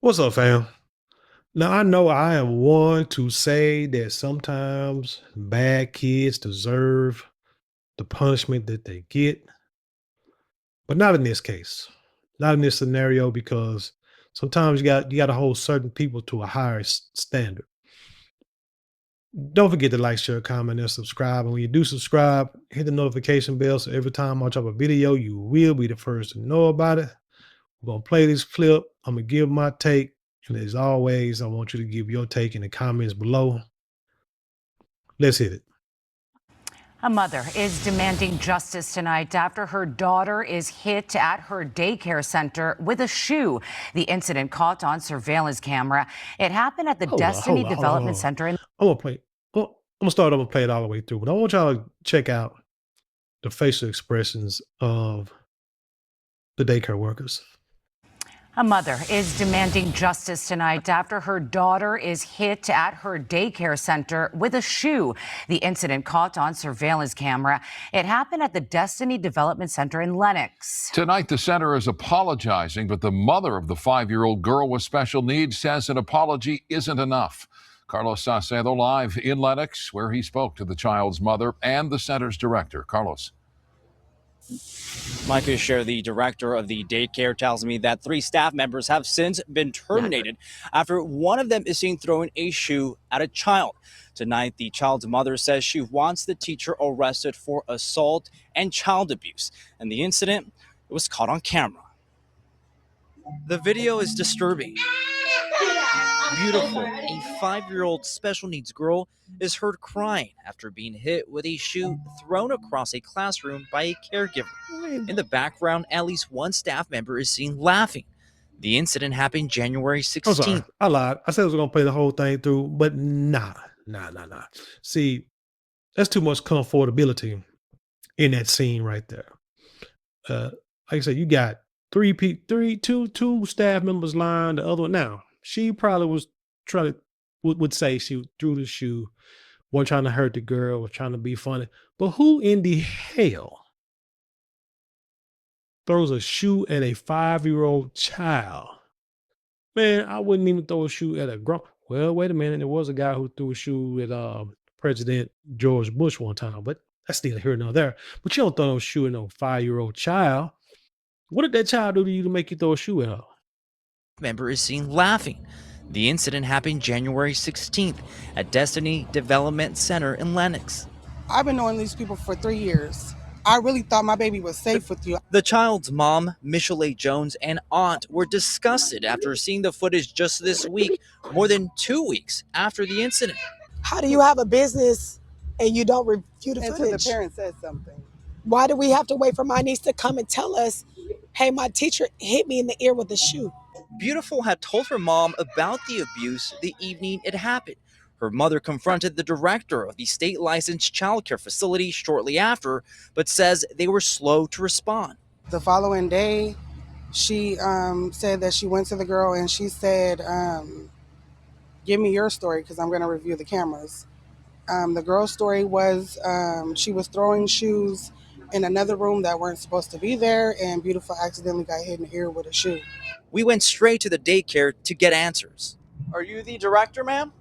What's up, fam? Now, I know I am one to say that sometimes bad kids deserve the punishment that they get, but not in this case. Not in this scenario because sometimes you got to hold certain people to a higher standard. Don't forget to like, share, comment, and subscribe. And when you do subscribe, hit the notification bell so every time I drop a video, you will be the first to know about it. We're gonna play this clip. I'm gonna give my take, and as always, I want you to give your take in the comments below. Let's hit it. A mother is demanding justice tonight after her daughter is hit at her daycare center with a shoe. The incident caught on surveillance camera. It happened at the Destiny Development Center. I'm gonna play. Well, I'm gonna start. I'm gonna play it all the way through, but I want y'all to check out the facial expressions of the daycare workers. A mother is demanding justice tonight after her daughter is hit at her daycare center with a shoe. The incident caught on surveillance camera. It happened at the Destiny Development Center in Lenox. Tonight, the center is apologizing, but the mother of the 5-year-old girl with special needs says an apology isn't enough. Carlos Saucedo live in Lenox, where he spoke to the child's mother and the center's director. Carlos. Mike Fisher, the director of the daycare, tells me that 3 staff members have since been terminated after one of them is seen throwing a shoe at a child. Tonight, the child's mother says she wants the teacher arrested for assault and child abuse, and the incident was caught on camera. The video is disturbing. Beautiful, a 5-year-old special needs girl is heard crying after being hit with a shoe thrown across a classroom by a caregiver. In the background, at least one staff member is seen laughing. The incident happened January 16th. I lied. I said I was going to play the whole thing through, but nah. See, that's too much comfortability in that scene right there. Like I said, you got two staff members lying. The other one now. She probably was trying to would say she threw the shoe, wasn't trying to hurt the girl, was trying to be funny. But who in the hell throws a shoe at a 5-year-old child? Man, I wouldn't even throw a shoe at a grown. Well, wait a minute. There was a guy who threw a shoe at President George Bush one time, but that's neither here nor there. But you don't throw no shoe at no 5-year-old child. What did that child do to you to make you throw a shoe at her? Member is seen laughing. The incident happened January 16th at Destiny Development Center in Lenox. I've been knowing these people for 3 years. I really thought my baby was safe with you. The child's mom, Michelle Jones, and aunt were disgusted after seeing the footage just this week, more than 2 weeks after the incident. How do you have a business and you don't review the footage? Until the parent says something. Why do we have to wait for my niece to come and tell us, hey, my teacher hit me in the ear with a shoe? Beautiful had told her mom about the abuse the evening it happened. Her mother confronted the director of the state-licensed childcare facility shortly after, but says they were slow to respond. The following day, she said that she went to the girl and she said, give me your story because I'm going to review the cameras. The girl's story was she was throwing shoes in another room that weren't supposed to be there, and Beautiful accidentally got hit in the ear with a shoe. We went straight to the daycare to get answers. Are you the director, ma'am?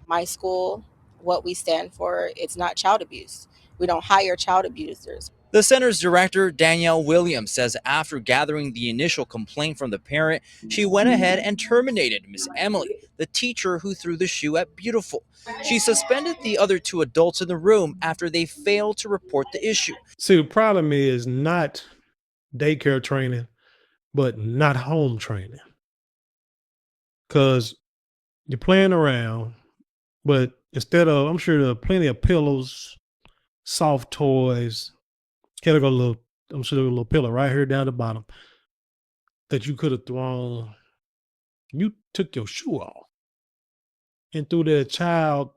My school, what we stand for, it's not child abuse. We don't hire child abusers. The center's director, Danielle Williams, says after gathering the initial complaint from the parent, she went ahead and terminated Miss Emily, the teacher who threw the shoe at Beautiful. She suspended the other 2 adults in the room after they failed to report the issue. See, the problem is not daycare training, but not home training. Because you're playing around, but instead of, I'm sure there are plenty of pillows, soft toys, I'm sure there's a little pillow right here down the bottom that you could have thrown. You took your shoe off and threw that child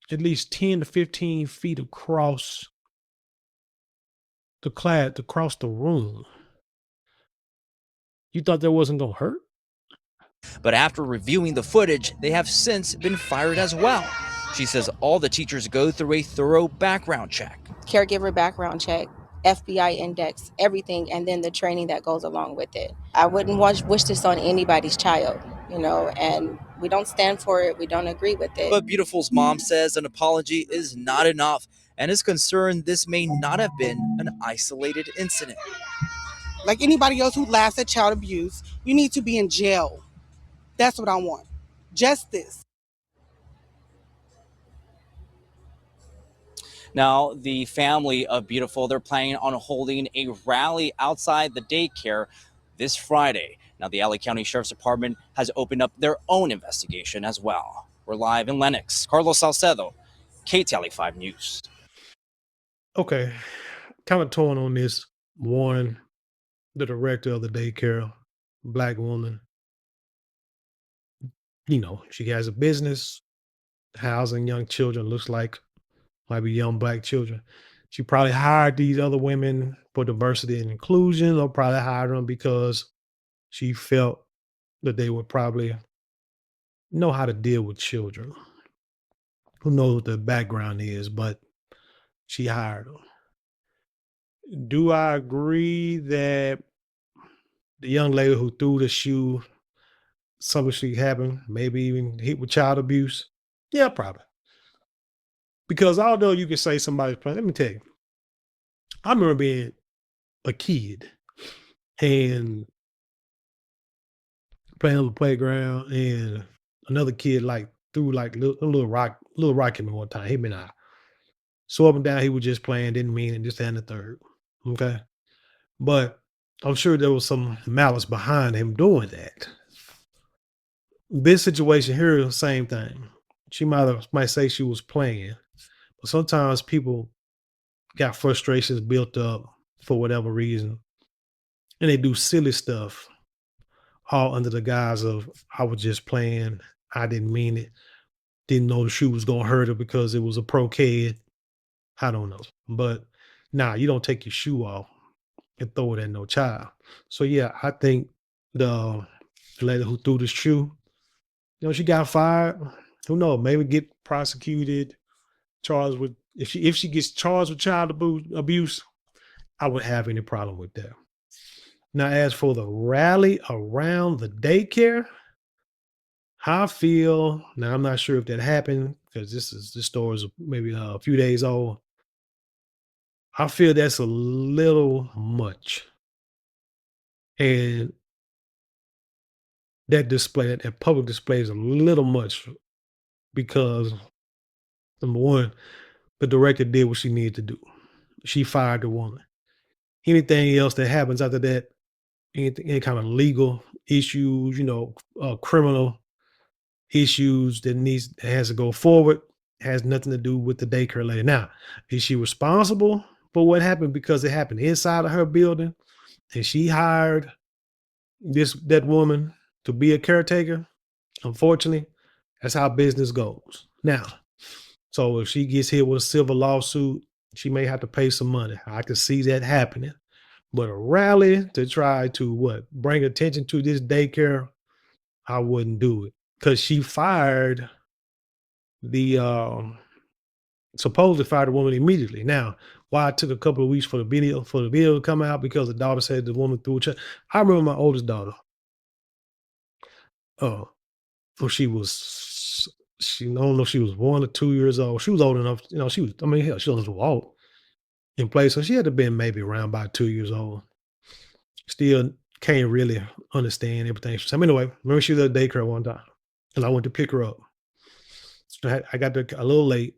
at least 10 to 15 feet across the class, across the room. You thought that wasn't going to hurt? But after reviewing the footage, they have since been fired as well. She says all the teachers go through a thorough background check. Caregiver background check, FBI index, everything, and then the training that goes along with it. I wouldn't wish this on anybody's child, and we don't stand for it. We don't agree with it. But Beautiful's mom says an apology is not enough and is concerned this may not have been an isolated incident. Like anybody else who laughs at child abuse, you need to be in jail. That's what I want. Justice. Now, the family of Beautiful, they're planning on holding a rally outside the daycare this Friday. Now, the LA County Sheriff's Department has opened up their own investigation as well. We're live in Lenox. Carlos Salcedo, KTLA 5 News. Okay, kind of torn on this. One, the director of the daycare, black woman, she has a business housing young children, looks like might be young black children. She probably hired these other women for diversity and inclusion, or probably hired them because she felt that they would probably know how to deal with children. Who knows what their background is, but she hired them. Do I agree that the young lady who threw the shoe, something she happened, maybe even hit with child abuse? Yeah, probably. Because although you can say somebody's playing, let me tell you, I remember being a kid and playing on the playground, and another kid threw a little rock at me one time, hit me in the eye. So up and down, he was just playing, didn't mean it, just and the third. Okay. But I'm sure there was some malice behind him doing that. This situation here, same thing. She might say she was playing, but sometimes people got frustrations built up for whatever reason, and they do silly stuff, all under the guise of I was just playing, I didn't mean it, didn't know the shoe was gonna hurt her because it was a pro kid. I don't know, but you don't take your shoe off and throw it at no child. So yeah, I think the lady who threw the shoe, she got fired. Who knows? Maybe get prosecuted, charged with if she gets charged with child abuse, I would have any problem with that. Now, as for the rally around the daycare, I feel now I'm not sure if that happened because this story is maybe a few days old. I feel that's a little much, and that public display is a little much because number one, the director did what she needed to do. She fired the woman. Anything else that happens after that, any kind of legal issues, criminal issues that has to go forward, has nothing to do with the daycare lady. Now, is she responsible for what happened because it happened inside of her building and she hired that woman to be a caretaker? Unfortunately, that's how business goes. Now, so if she gets hit with a civil lawsuit, she may have to pay some money. I can see that happening. But a rally to try to bring attention to this daycare, I wouldn't do it. Because she fired supposedly fired the woman immediately. Now, why it took a couple of weeks for the video to come out, because the daughter said the woman threw a child. I remember my oldest daughter. When she I don't know if she was 1 or 2 years old. She was old enough, hell, she doesn't walk in place. So she had to been maybe around about 2 years old. Still can't really understand everything. So anyway, remember she was at daycare one time and I went to pick her up. I got there a little late.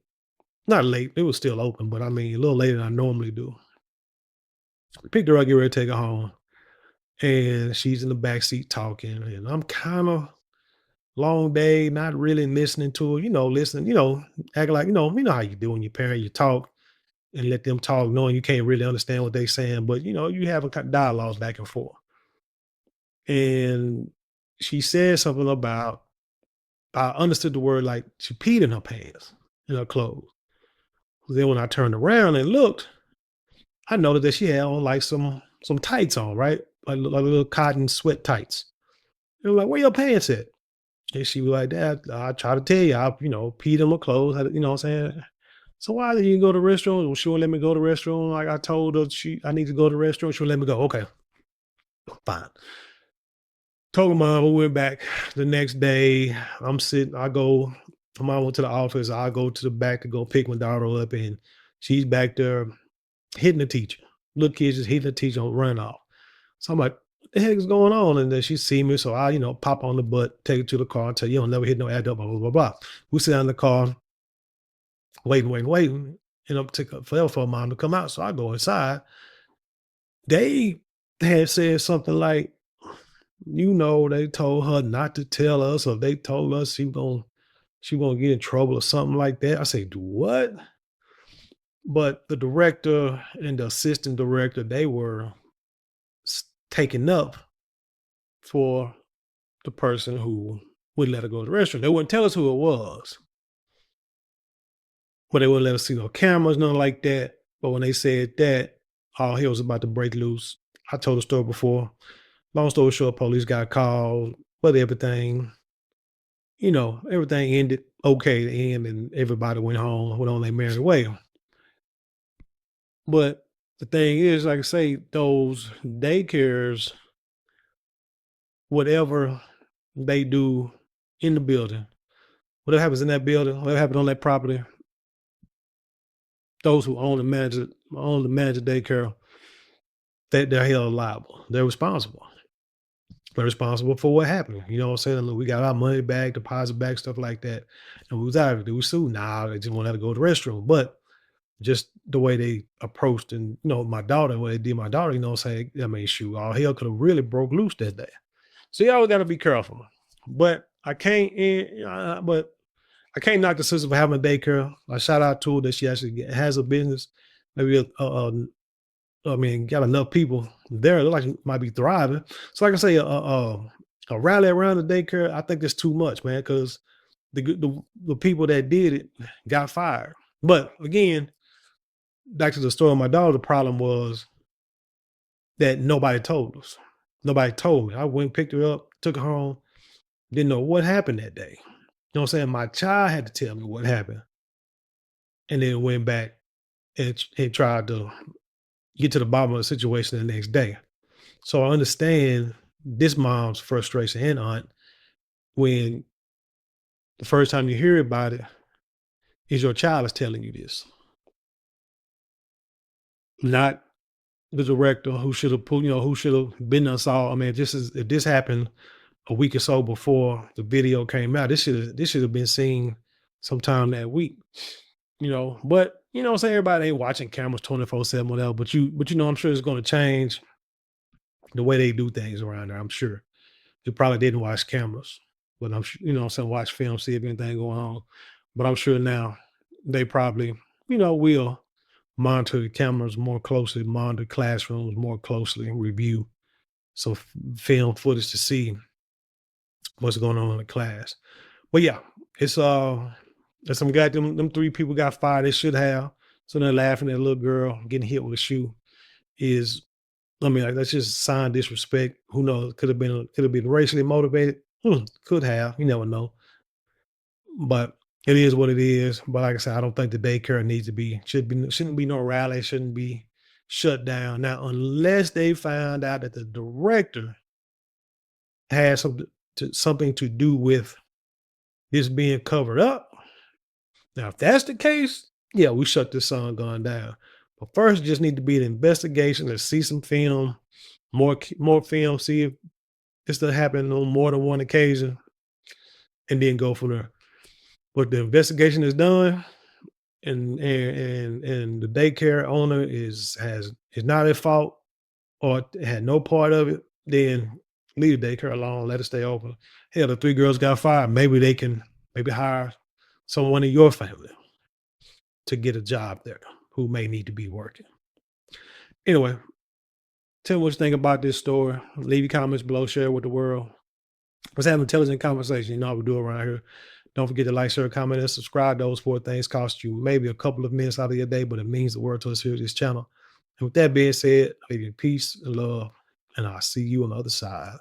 Not late, it was still open, but a little later than I normally do. Picked her up, get ready to take her home. And she's in the back seat talking. And I'm kind of long day, not really listening to her, listening, acting like, how you do when your parent, you talk and let them talk, knowing you can't really understand what they're saying, but you have a kind of dialogue back and forth. And she said something about, I understood the word like she peed in her pants, in her clothes. Then when I turned around and looked, I noticed that she had on like some tights on, right? Like little cotton sweat tights. It was like, where your pants at? And she was like, Dad, I try to tell you, I, peed in my clothes. You know what I'm saying? So why did you go to the restroom? Well, she won't let me go to the restroom. Like I told her I need to go to the restroom. She'll let me go. Okay, fine. Told her mom, we went back the next day. I'm sitting, I go, my mom went to the office. I go to the back to go pick my daughter up, and she's back there hitting the teacher. Little kids just hitting the teacher on run off. So I'm like, what the heck is going on? And then she see me. So I, pop on the butt, take her to the car and tell you don't never hit no adult, blah, blah, blah, blah. We sit down in the car, waiting. It took forever for mom to come out. So I go inside. They had said something like, they told her not to tell us, or they told us she gonna get in trouble or something like that. I say, do what? But the director and the assistant director, they were taken up for the person who wouldn't let her go to the restaurant. They wouldn't tell us who it was, but they wouldn't let us see no cameras, nothing like that. But when they said that, all hell was about to break loose. I told the story before. Long story short, police got called, but everything ended okay at the end, and everybody went home, on their merry way. But the thing is, like I say, those daycares, whatever they do in the building, whatever happens in that building, whatever happens on that property, those who own and manage the daycare, they're held liable. They're responsible. They're responsible for what happened. You know what I'm saying? Look, we got our money back, deposit back, stuff like that. And we was out. Did we sue? Nah, they just wanted to go to the restroom. But just the way they approached and, my daughter, the way they did my daughter, saying, I mean, shoot, all hell could have really broke loose that day. So you always got to be careful. But I can't knock the sister for having a daycare. I shout out to her that she actually has a business. Maybe got enough people there. It look like it might be thriving. So like I say, a rally around the daycare, I think that's too much, man, because the people that did it got fired. But again, back to the story of my daughter, the problem was that nobody told us. Nobody told me. I went and picked her up, took her home, didn't know what happened that day. You know what I'm saying? My child had to tell me what happened. And then went back and tried to get to the bottom of the situation the next day. So I understand this mom's frustration and aunt when the first time you hear about it is your child is telling you this. Not the director who should have who should have been us all. I mean, if this happened a week or so before the video came out, this should have been seen sometime that week. But I'm saying, everybody ain't watching cameras 24/7, whatever. But I'm sure it's going to change the way they do things around there. I'm sure they probably didn't watch cameras, but I'm sure, I'm saying, watch film, see if anything going on. But I'm sure now they probably, will monitor the cameras more closely, monitor classrooms more closely, and review film footage to see what's going on in the class. But yeah, it's some guy, them three people got fired. They should have. So they're laughing at a little girl getting hit with a shoe. That's just sign disrespect. Who knows? Could have been racially motivated. Could have. You never know. But it is what it is. But like I said, I don't think the daycare shouldn't be no rally. Shouldn't be shut down now, unless they find out that the director has something to do with this being covered up. Now, if that's the case, yeah, we shut this gun down. But first, just need to be an investigation and see some film, more film, see if this still happening on more than one occasion, and then go from there. But the investigation is done, and the daycare owner is not at fault or had no part of it, then leave the daycare alone, let it stay open. Hell, the three girls got fired. Maybe they can hire someone in your family to get a job there who may need to be working. Anyway, tell me what you think about this story. Leave your comments below, share with the world. Let's have an intelligent conversation. You know how we do around here. Don't forget to like, share, comment, and subscribe. Those 4 things cost you maybe a couple of minutes out of your day, but it means the world to us here at this channel. And with that being said, I leave you peace and love, and I'll see you on the other side.